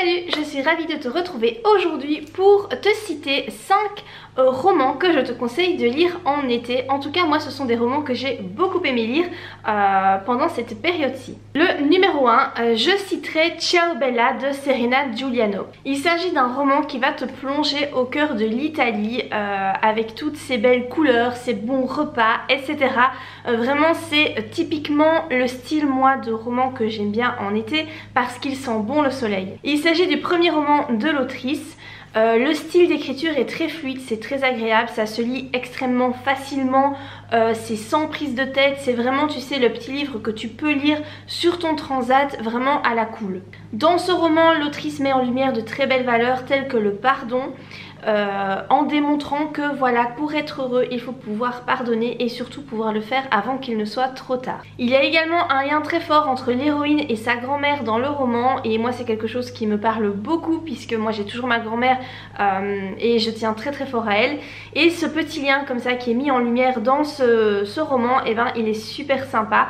Salut, je suis ravie de te retrouver aujourd'hui pour te citer 5 romans que je te conseille de lire en été. En tout cas moi ce sont des romans que j'ai beaucoup aimé lire pendant cette période-ci. Le numéro 1, je citerai Ciao Bella de Serena Giuliano. Il s'agit d'un roman qui va te plonger au cœur de l'Italie avec toutes ces belles couleurs, ces bons repas, etc. Vraiment c'est typiquement le style moi de roman que j'aime bien en été parce qu'il sent bon le soleil. Il s'agit du premier roman de l'autrice. Le style d'écriture est très fluide, c'est très agréable, ça se lit extrêmement facilement, c'est sans prise de tête, c'est vraiment tu sais le petit livre que tu peux lire sur ton transat vraiment à la cool. Dans ce roman l'autrice met en lumière de très belles valeurs telles que le pardon, en démontrant que voilà, pour être heureux il faut pouvoir pardonner et surtout pouvoir le faire avant qu'il ne soit trop tard. Il y a également un lien très fort entre l'héroïne et sa grand-mère dans le roman et moi c'est quelque chose qui me parle beaucoup puisque moi j'ai toujours ma grand-mère et je tiens très très fort à elle, et ce petit lien comme ça qui est mis en lumière dans ce roman, et ben il est super sympa.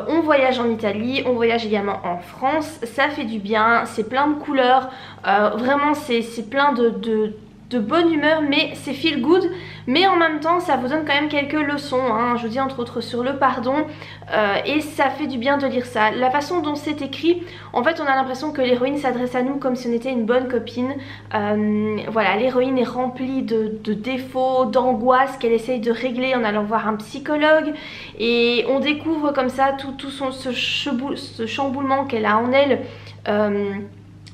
On voyage en Italie, on voyage également en France, ça fait du bien, c'est plein de couleurs, vraiment c'est plein de bonne humeur, mais c'est feel good, mais en même temps ça vous donne quand même quelques leçons, hein. Je vous dis entre autres sur le pardon, et ça fait du bien de lire ça. La façon dont c'est écrit, en fait on a l'impression que l'héroïne s'adresse à nous comme si on était une bonne copine. Voilà, l'héroïne est remplie de défauts, d'angoisse qu'elle essaye de régler en allant voir un psychologue, et on découvre comme ça tout ce chamboulement qu'elle a en elle,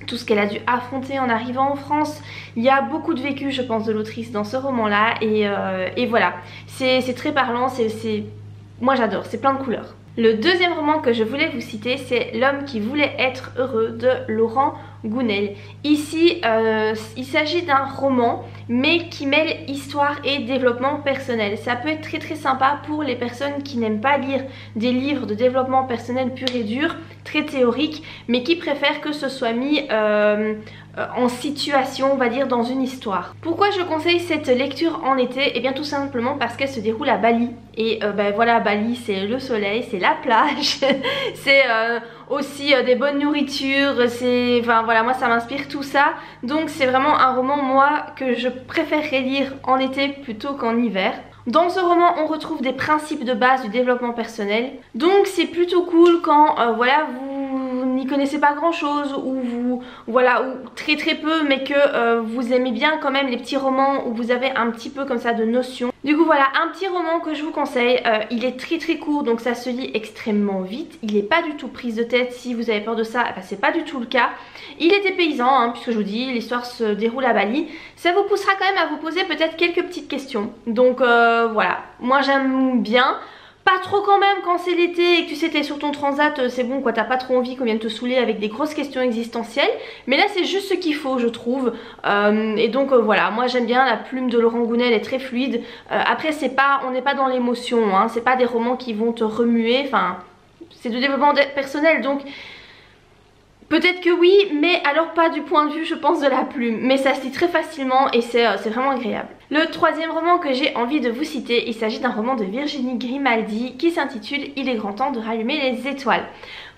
tout ce qu'elle a dû affronter en arrivant en France. Il y a beaucoup de vécu je pense de l'autrice dans ce roman là, et voilà, c'est très parlant, moi j'adore, c'est plein de couleurs. Le deuxième roman que je voulais vous citer, c'est L'homme qui voulait être heureux de Laurent Gounel. Ici il s'agit d'un roman mais qui mêle histoire et développement personnel. Ça peut être très très sympa pour les personnes qui n'aiment pas lire des livres de développement personnel pur et dur, très théoriques, mais qui préfèrent que ce soit mis en situation, on va dire, dans une histoire. Pourquoi je conseille cette lecture en été? Et bien tout simplement parce qu'elle se déroule à Bali. Et ben voilà, Bali c'est le soleil, c'est la plage, c'est aussi des bonnes nourritures, c'est, enfin voilà, moi ça m'inspire tout ça. Donc c'est vraiment un roman moi que je préférerais lire en été plutôt qu'en hiver. Dans ce roman on retrouve des principes de base du développement personnel, donc c'est plutôt cool quand voilà, vous n'y connaissez pas grand chose, ou voilà, ou très très peu, mais que vous aimez bien quand même les petits romans où vous avez un petit peu comme ça de notions. Du coup voilà, un petit roman que je vous conseille, il est très très court donc ça se lit extrêmement vite, il n'est pas du tout prise de tête. Si vous avez peur de ça, ben, c'est pas du tout le cas. Il est dépaysant hein, puisque je vous dis l'histoire se déroule à Bali, ça vous poussera quand même à vous poser peut-être quelques petites questions, donc voilà, moi j'aime bien. Pas trop quand même quand c'est l'été et que tu sais t'es sur ton transat, c'est bon quoi, t'as pas trop envie qu'on vienne te saouler avec des grosses questions existentielles. Mais là c'est juste ce qu'il faut je trouve, et donc voilà, moi j'aime bien, la plume de Laurent Gounel est très fluide. Après c'est pas, on n'est pas dans l'émotion, hein, c'est pas des romans qui vont te remuer, enfin c'est de développement personnel donc... Peut-être que oui, mais alors pas du point de vue je pense de la plume, mais ça se lit très facilement et c'est vraiment agréable. Le troisième roman que j'ai envie de vous citer, il s'agit d'un roman de Virginie Grimaldi qui s'intitule Il est grand temps de rallumer les étoiles.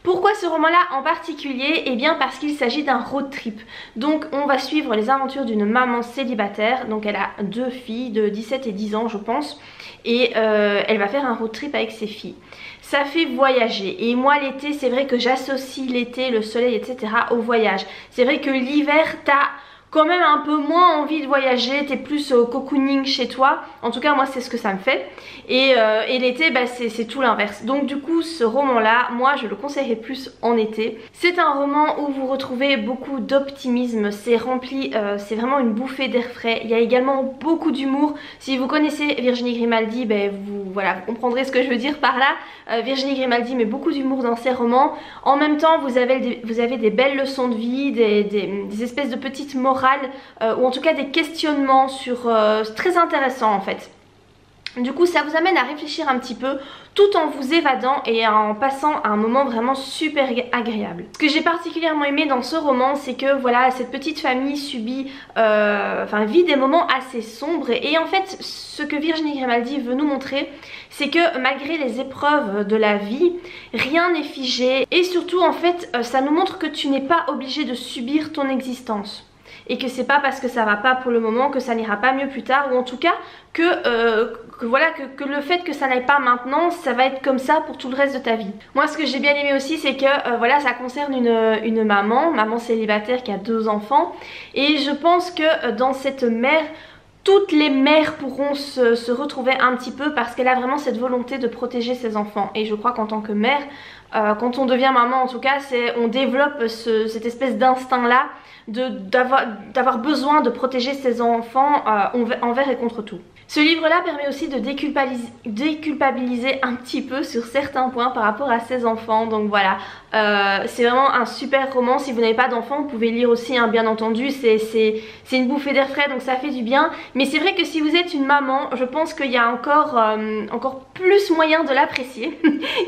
Pourquoi ce roman-là en particulier? Eh bien parce qu'il s'agit d'un road trip. Donc on va suivre les aventures d'une maman célibataire, donc elle a 2 filles de 17 et 10 ans je pense, et elle va faire un road trip avec ses filles. Ça fait voyager, et moi l'été c'est vrai que j'associe l'été, le soleil etc. au voyage. C'est vrai que l'hiver t'as quand même un peu moins envie de voyager, t'es plus au cocooning chez toi, en tout cas moi c'est ce que ça me fait, et l'été bah, c'est tout l'inverse. Donc du coup ce roman là, moi je le conseillerais plus en été. C'est un roman où vous retrouvez beaucoup d'optimisme, c'est rempli, c'est vraiment une bouffée d'air frais. Il y a également beaucoup d'humour. Si vous connaissez Virginie Grimaldi, ben voilà, vous comprendrez ce que je veux dire par là. Virginie Grimaldi met beaucoup d'humour dans ses romans. En même temps vous avez des belles leçons de vie, des espèces de petites morales, ou en tout cas des questionnements sur très intéressants en fait. Du coup ça vous amène à réfléchir un petit peu tout en vous évadant et en passant un moment vraiment super agréable. Ce que j'ai particulièrement aimé dans ce roman, c'est que voilà, cette petite famille vit des moments assez sombres et en fait ce que Virginie Grimaldi veut nous montrer, c'est que malgré les épreuves de la vie, rien n'est figé et surtout en fait ça nous montre que tu n'es pas obligé de subir ton existence. Et que c'est pas parce que ça va pas pour le moment que ça n'ira pas mieux plus tard, ou en tout cas que le fait que ça n'aille pas maintenant, ça va être comme ça pour tout le reste de ta vie. Moi ce que j'ai bien aimé aussi, c'est que voilà, ça concerne une maman célibataire qui a 2 enfants, et je pense que dans cette mère, toutes les mères pourront se retrouver un petit peu parce qu'elle a vraiment cette volonté de protéger ses enfants. Et je crois qu'en tant que mère, quand on devient maman en tout cas, on développe cette espèce d'instinct là d'avoir besoin de protéger ses enfants envers et contre tout. Ce livre-là permet aussi de déculpabiliser un petit peu sur certains points par rapport à ses enfants. Donc voilà, c'est vraiment un super roman. Si vous n'avez pas d'enfants, vous pouvez lire aussi, hein, bien entendu. C'est une bouffée d'air frais, donc ça fait du bien. Mais c'est vrai que si vous êtes une maman, je pense qu'il y a encore plus moyen de l'apprécier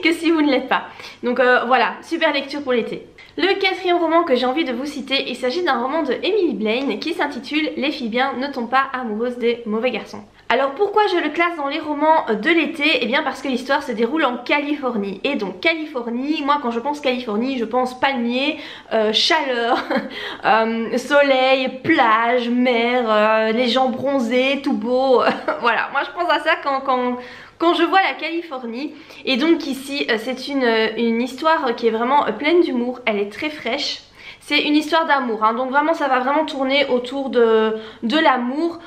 que si vous ne l'êtes pas. Donc voilà, super lecture pour l'été. Le 4e roman que j'ai envie de vous citer, il s'agit d'un roman de Emily Blaine qui s'intitule Les filles bien ne tombent pas amoureuses des mauvais garçons. Alors pourquoi je le classe dans les romans de l'été? Eh bien parce que l'histoire se déroule en Californie. Et donc Californie, moi quand je pense Californie, je pense palmiers, chaleur, soleil, plage, mer, les gens bronzés, tout beau. Voilà, moi je pense à ça quand je vois la Californie. Et donc ici c'est une histoire qui est vraiment pleine d'humour, elle est très fraîche. C'est une histoire d'amour, hein, donc vraiment ça va vraiment tourner autour de l'amour.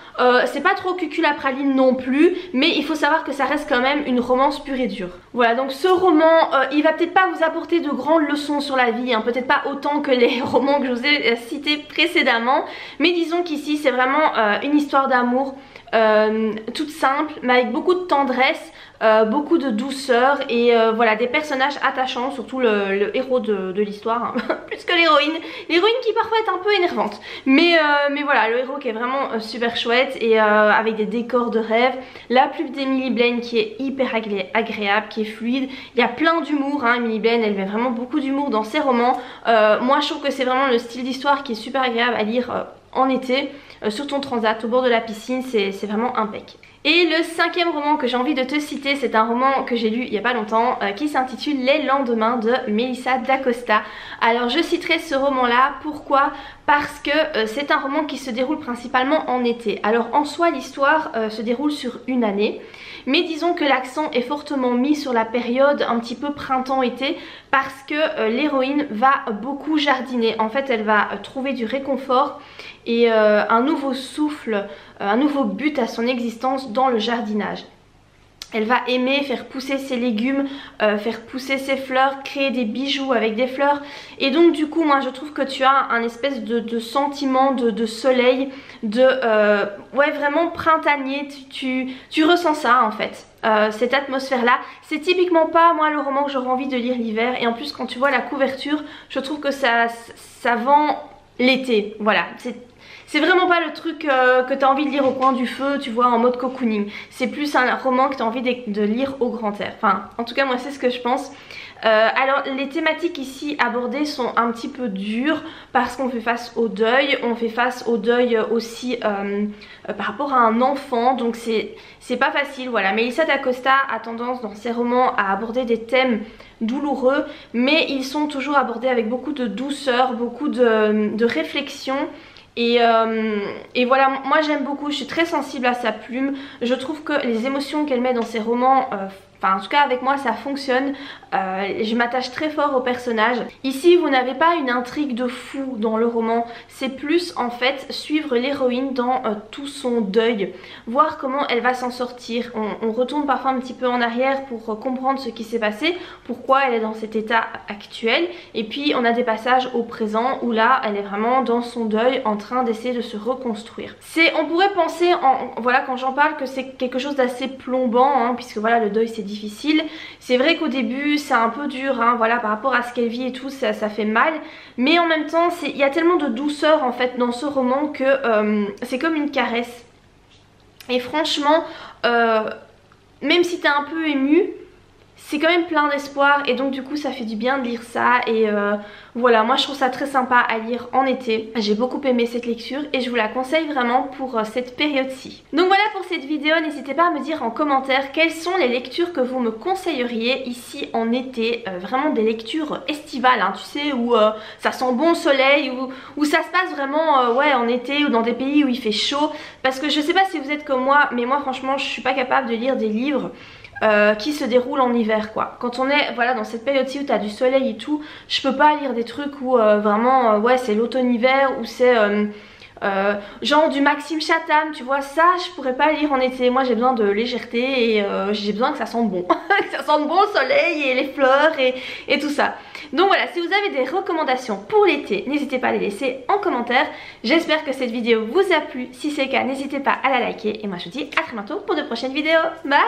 C'est pas trop cuculapraline non plus, mais il faut savoir que ça reste quand même une romance pure et dure. Voilà, donc ce roman, il va peut-être pas vous apporter de grandes leçons sur la vie, hein, peut-être pas autant que les romans que je vous ai cités précédemment, mais disons qu'ici c'est vraiment une histoire d'amour toute simple, mais avec beaucoup de tendresse, beaucoup de douceur et voilà, des personnages attachants, surtout le héros de l'histoire, hein, plus que l'héroïne. L'héroïne qui parfois est un peu énervante, mais voilà, le héros qui est vraiment super chouette et avec des décors de rêve. La plume d'Emily Blaine qui est hyper agréable, qui est fluide. Il y a plein d'humour, hein. Emily Blaine elle met vraiment beaucoup d'humour dans ses romans. Moi je trouve que c'est vraiment le style d'histoire qui est super agréable à lire en été, sur ton transat au bord de la piscine, c'est vraiment impec. Et le 5e roman que j'ai envie de te citer, c'est un roman que j'ai lu il n'y a pas longtemps qui s'intitule Les lendemains de Melissa d'Acosta. Alors je citerai ce roman là, pourquoi? Parce que c'est un roman qui se déroule principalement en été. Alors en soi l'histoire se déroule sur une année, mais disons que l'accent est fortement mis sur la période un petit peu printemps-été parce que l'héroïne va beaucoup jardiner. En fait elle va trouver du réconfort et un nouveau souffle, un nouveau but à son existence dans le jardinage. Elle va aimer faire pousser ses légumes, faire pousser ses fleurs, créer des bijoux avec des fleurs. Et donc du coup moi je trouve que tu as un espèce de sentiment de soleil, ouais vraiment printanier, tu ressens ça en fait. Cette atmosphère là, c'est typiquement pas moi le roman que j'aurais envie de lire l'hiver. Et en plus quand tu vois la couverture, je trouve que ça vend l'été, voilà. C'est vraiment pas le truc que tu as envie de lire au coin du feu, tu vois, en mode cocooning. C'est plus un roman que tu as envie de lire au grand air. Enfin, en tout cas, moi, c'est ce que je pense. Alors, les thématiques ici abordées sont un petit peu dures parce qu'on fait face au deuil. On fait face au deuil aussi par rapport à un enfant. Donc, c'est pas facile, voilà. Melissa d'Acosta a tendance dans ses romans à aborder des thèmes douloureux, mais ils sont toujours abordés avec beaucoup de douceur, beaucoup de réflexion. Et voilà, moi j'aime beaucoup, je suis très sensible à sa plume. Je trouve que les émotions qu'elle met dans ses romans, enfin en tout cas avec moi ça fonctionne. Je m'attache très fort au personnage. Ici vous n'avez pas une intrigue de fou dans le roman, c'est plus en fait suivre l'héroïne dans tout son deuil, voir comment elle va s'en sortir. On retourne parfois un petit peu en arrière pour comprendre ce qui s'est passé, pourquoi elle est dans cet état actuel, et puis on a des passages au présent où là elle est vraiment dans son deuil en train d'essayer de se reconstruire. On pourrait penser, voilà, quand j'en parle, que c'est quelque chose d'assez plombant, hein, puisque voilà le deuil c'est difficile. C'est vrai qu'au début c'est un peu dur, hein, voilà, par rapport à ce qu'elle vit et tout, ça fait mal, mais en même temps il y a tellement de douceur en fait dans ce roman que c'est comme une caresse. Et franchement même si t'es un peu ému, c'est quand même plein d'espoir et donc du coup ça fait du bien de lire ça et voilà, moi je trouve ça très sympa à lire en été. J'ai beaucoup aimé cette lecture et je vous la conseille vraiment pour cette période-ci. Donc voilà pour cette vidéo, n'hésitez pas à me dire en commentaire quelles sont les lectures que vous me conseilleriez ici en été, vraiment des lectures estivales, hein, tu sais, où ça sent bon le soleil, où ça se passe vraiment ouais, en été ou dans des pays où il fait chaud. Parce que je sais pas si vous êtes comme moi, mais moi franchement je suis pas capable de lire des livres qui se déroule en hiver quoi. Quand on est voilà dans cette période-ci où t'as du soleil et tout, je peux pas lire des trucs où vraiment ouais c'est l'automne-hiver ou c'est genre du Maxime Chatham, tu vois, ça je pourrais pas lire en été. Moi j'ai besoin de légèreté et j'ai besoin que ça sente bon, que ça sente bon le soleil et les fleurs et tout ça. Donc voilà, si vous avez des recommandations pour l'été, n'hésitez pas à les laisser en commentaire. J'espère que cette vidéo vous a plu, si c'est le cas n'hésitez pas à la liker et moi je vous dis à très bientôt pour de prochaines vidéos. Bye!